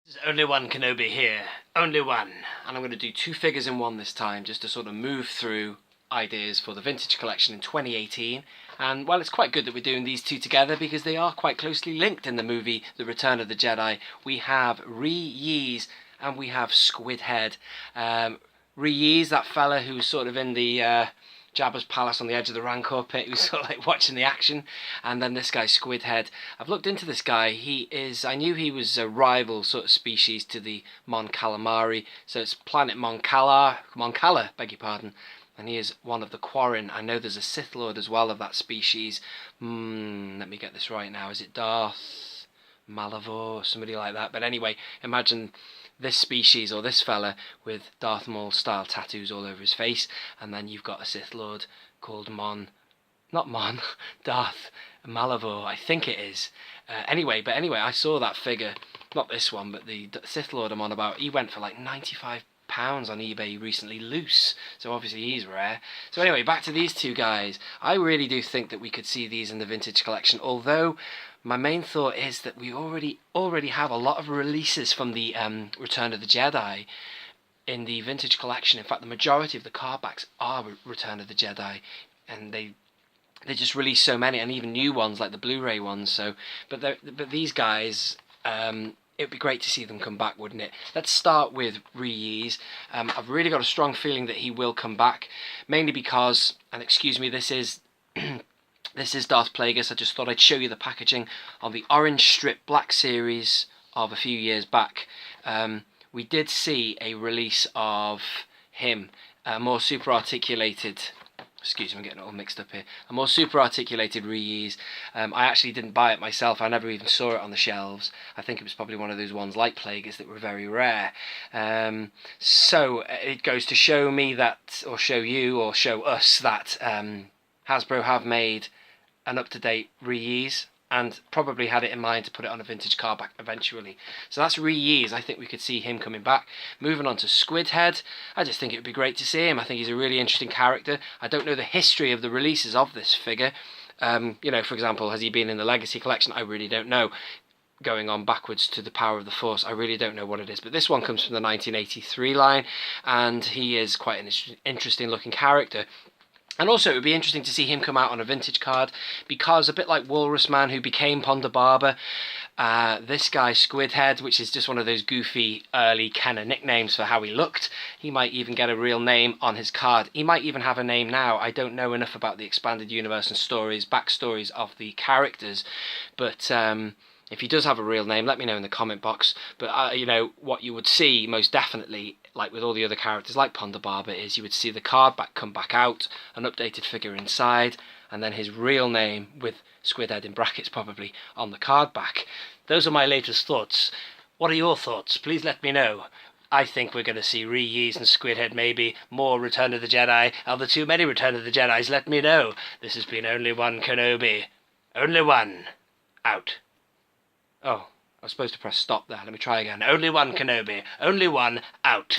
There's only one Kenobi here, only one. And I'm going to do two figures in one this time, just to sort of move through ideas for the vintage collection in 2018. And well, it's quite good that we're doing these two together because they are quite closely linked in the movie The Return of the Jedi. We have Ree Yees and we have Squid Head. Ree Yees, that fella who's sort of in the Jabba's palace on the edge of the Rancor pit, who's sort of like watching the action, and then this guy Squid Head. I've looked into this guy. I knew he was a rival sort of species to the Mon Calamari, so it's planet Mon Cala, beg your pardon, and he is one of the Quarren. I know there's a Sith Lord as well of that species. Let me get this right now. Is it Darth Malavor or somebody like that? But anyway, imagine this species or this fella with Darth Maul style tattoos all over his face, and then you've got a Sith Lord called Darth Malavor, I think it is. Anyway, I saw that figure, not this one, but the Sith Lord I'm on about. He went for like £95 on eBay recently, loose, so obviously he's rare. So anyway, back to these two guys. I really do think that we could see these in the vintage collection, although my main thought is that we already have a lot of releases from the Return of the Jedi in the vintage collection. In fact, the majority of the card backs are Return of the Jedi, and they just release so many, and even new ones like the Blu-ray ones. So, but these guys, it'd be great to see them come back, wouldn't it? Let's start with Ree Yees. I've really got a strong feeling that he will come back, mainly because, and excuse me, this is this is Darth Plagueis. I just thought I'd show you the packaging on the orange strip black series of a few years back. We did see a release of him, more super articulated. Excuse me, I'm getting it all mixed up here. A more super articulated Ree Yees. I actually didn't buy it myself. I never even saw it on the shelves. I think it was probably one of those ones like Plagueis that were very rare. So it goes to show me that, or show you, or show us that Hasbro have made an up-to-date Ree Yees, and probably had it in mind to put it on a vintage card back eventually. So that's Ree Yees. I think we could see him coming back. Moving on to Squid Head, I just think it would be great to see him. I think he's a really interesting character. I don't know the history of the releases of this figure. You know, for example, has he been in the Legacy collection? I really don't know. Going on backwards to the Power of the Force, I really don't know what it is. But this one comes from the 1983 line, and he is quite an interesting looking character. And also, it would be interesting to see him come out on a vintage card, because a bit like Walrus Man, who became Ponda Barber, this guy, Squid Head, which is just one of those goofy early kind of nicknames for how he looked, he might even get a real name on his card. He might even have a name now. I don't know enough about the expanded universe and backstories of the characters, but if he does have a real name, let me know in the comment box. But you know, what you would see most definitely, like with all the other characters like Ponda Barber, is you would see the card back come back out, an updated figure inside, and then his real name with Squid Head in brackets probably on the card back. Those are my latest thoughts. What are your thoughts? Please let me know. I think we're going to see Ree Yees and Squid Head, maybe more Return of the Jedi. Are there too many Return of the Jedis? Let me know. This has been Only One Kenobi. Only one. Out. Oh, I was supposed to press stop there. Let me try again. Only one Kenobi. Only one. Out.